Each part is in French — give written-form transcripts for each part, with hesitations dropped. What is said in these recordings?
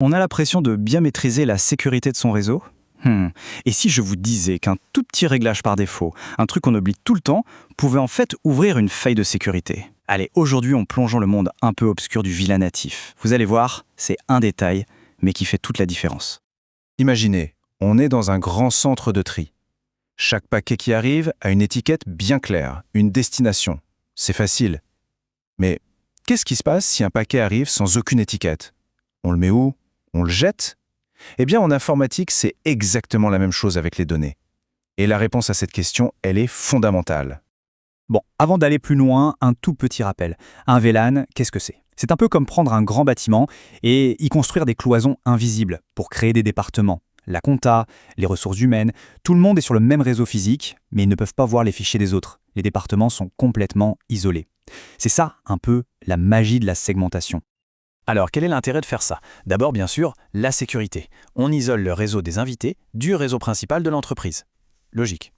On a l'impression de bien maîtriser la sécurité de son réseau. Et si je vous disais qu'un tout petit réglage par défaut, un truc qu'on oublie tout le temps, pouvait en fait ouvrir une faille de sécurité? Allez, aujourd'hui on plongeons le monde un peu obscur du VLAN natif. Vous allez voir, c'est un détail, mais qui fait toute la différence. Imaginez, on est dans un grand centre de tri. Chaque paquet qui arrive a une étiquette bien claire, une destination. C'est facile. Mais qu'est-ce qui se passe si un paquet arrive sans aucune étiquette? On le met où? On le jette? Eh bien, en informatique, c'est exactement la même chose avec les données. Et la réponse à cette question, elle est fondamentale. Bon, avant d'aller plus loin, un tout petit rappel. Un VLAN, qu'est-ce que c'est? C'est un peu comme prendre un grand bâtiment et y construire des cloisons invisibles pour créer des départements. La compta, les ressources humaines, tout le monde est sur le même réseau physique, mais ils ne peuvent pas voir les fichiers des autres. Les départements sont complètement isolés. C'est ça, un peu, la magie de la segmentation. Alors, quel est l'intérêt de faire ça? D'abord, bien sûr, la sécurité. On isole le réseau des invités du réseau principal de l'entreprise. Logique.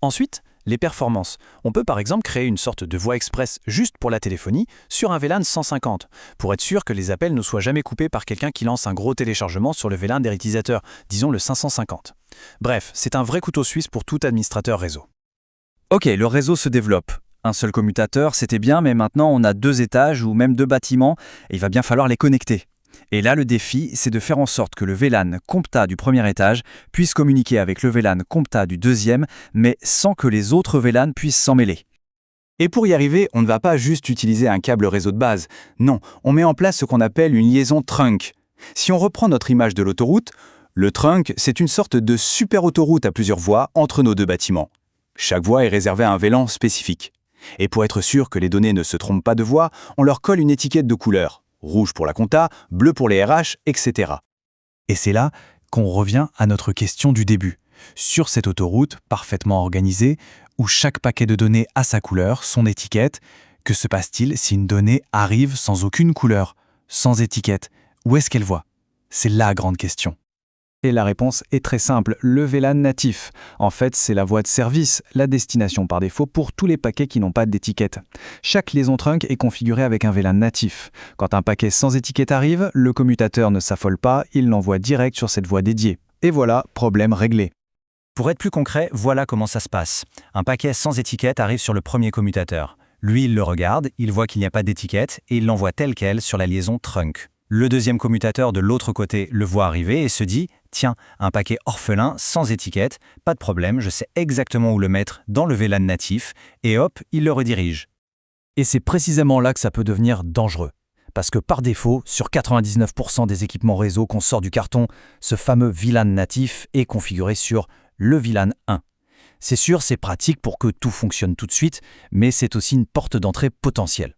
Ensuite, les performances. On peut par exemple créer une sorte de voie express juste pour la téléphonie sur un VLAN 150, pour être sûr que les appels ne soient jamais coupés par quelqu'un qui lance un gros téléchargement sur le VLAN des utilisateurs, disons le 550. Bref, c'est un vrai couteau suisse pour tout administrateur réseau. Ok, le réseau se développe. Un seul commutateur, c'était bien, mais maintenant on a 2 étages ou même 2 bâtiments, et il va bien falloir les connecter. Et là, le défi, c'est de faire en sorte que le VLAN Compta du premier étage puisse communiquer avec le VLAN Compta du deuxième, mais sans que les autres VLAN puissent s'en mêler. Et pour y arriver, on ne va pas juste utiliser un câble réseau de base. Non, on met en place ce qu'on appelle une liaison trunk. Si on reprend notre image de l'autoroute, le trunk, c'est une sorte de super autoroute à plusieurs voies entre nos 2 bâtiments. Chaque voie est réservée à un VLAN spécifique. Et pour être sûr que les données ne se trompent pas de voie, on leur colle une étiquette de couleur. Rouge pour la compta, bleu pour les RH, etc. Et c'est là qu'on revient à notre question du début. Sur cette autoroute parfaitement organisée, où chaque paquet de données a sa couleur, son étiquette, que se passe-t-il si une donnée arrive sans aucune couleur, sans étiquette? Où est-ce qu'elle voit? C'est la grande question. Et la réponse est très simple, le VLAN natif. En fait, c'est la voie de service, la destination par défaut pour tous les paquets qui n'ont pas d'étiquette. Chaque liaison trunk est configurée avec un VLAN natif. Quand un paquet sans étiquette arrive, le commutateur ne s'affole pas, il l'envoie direct sur cette voie dédiée. Et voilà, problème réglé. Pour être plus concret, voilà comment ça se passe. Un paquet sans étiquette arrive sur le premier commutateur. Lui, il le regarde, il voit qu'il n'y a pas d'étiquette et il l'envoie tel quel sur la liaison trunk. Le deuxième commutateur de l'autre côté le voit arriver et se dit « Tiens, un paquet orphelin, sans étiquette, pas de problème, je sais exactement où le mettre dans le VLAN natif, et hop, il le redirige. » Et c'est précisément là que ça peut devenir dangereux. Parce que par défaut, sur 99% des équipements réseau qu'on sort du carton, ce fameux VLAN natif est configuré sur le VLAN 1. C'est sûr, c'est pratique pour que tout fonctionne tout de suite, mais c'est aussi une porte d'entrée potentielle.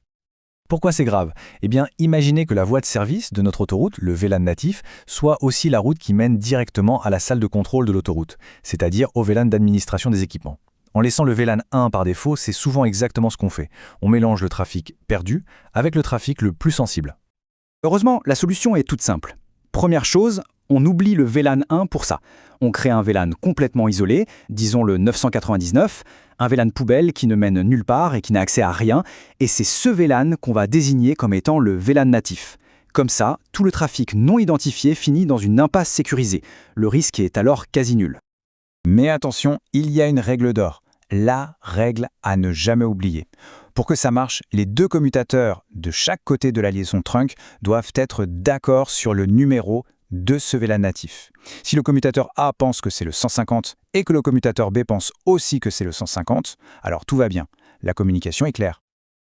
Pourquoi c'est grave? Eh bien, imaginez que la voie de service de notre autoroute, le VLAN natif, soit aussi la route qui mène directement à la salle de contrôle de l'autoroute, c'est-à-dire au VLAN d'administration des équipements. En laissant le VLAN 1 par défaut, c'est souvent exactement ce qu'on fait. On mélange le trafic perdu avec le trafic le plus sensible. Heureusement, la solution est toute simple. Première chose, on oublie le VLAN 1 pour ça. On crée un VLAN complètement isolé, disons le 999, un VLAN poubelle qui ne mène nulle part et qui n'a accès à rien, et c'est ce VLAN qu'on va désigner comme étant le VLAN natif. Comme ça, tout le trafic non identifié finit dans une impasse sécurisée. Le risque est alors quasi nul. Mais attention, il y a une règle d'or. La règle à ne jamais oublier. Pour que ça marche, les 2 commutateurs de chaque côté de la liaison trunk doivent être d'accord sur le numéro de ce VLAN natif. Si le commutateur A pense que c'est le 150 et que le commutateur B pense aussi que c'est le 150, alors tout va bien. La communication est claire.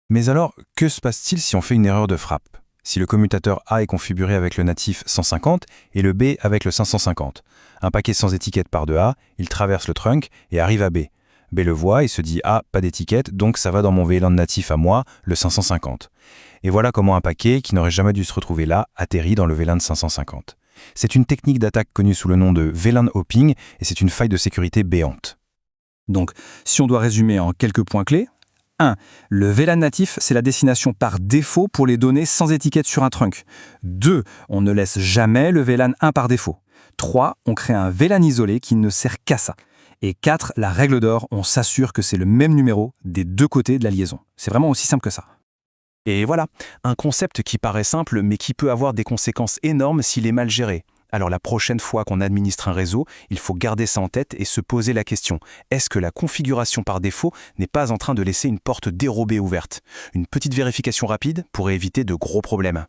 Mais alors, que se passe-t-il si on fait une erreur de frappe? Si le commutateur A est configuré avec le natif 150 et le B avec le 550. Un paquet sans étiquette part de A, il traverse le trunk et arrive à B. B le voit et se dit « Ah, pas d'étiquette, donc ça va dans mon VLAN natif à moi, le 550 ». Et voilà comment un paquet, qui n'aurait jamais dû se retrouver là, atterrit dans le VLAN 550. C'est une technique d'attaque connue sous le nom de VLAN hopping et c'est une faille de sécurité béante. Donc, si on doit résumer en quelques points clés, 1. Le VLAN natif, c'est la destination par défaut pour les données sans étiquette sur un trunk. 2. On ne laisse jamais le VLAN 1 par défaut. 3. On crée un VLAN isolé qui ne sert qu'à ça. Et 4. La règle d'or, on s'assure que c'est le même numéro des 2 côtés de la liaison. C'est vraiment aussi simple que ça. Et voilà, un concept qui paraît simple mais qui peut avoir des conséquences énormes s'il est mal géré. Alors la prochaine fois qu'on administre un réseau, il faut garder ça en tête et se poser la question, est-ce que la configuration par défaut n'est pas en train de laisser une porte dérobée ouverte? Une petite vérification rapide pourrait éviter de gros problèmes.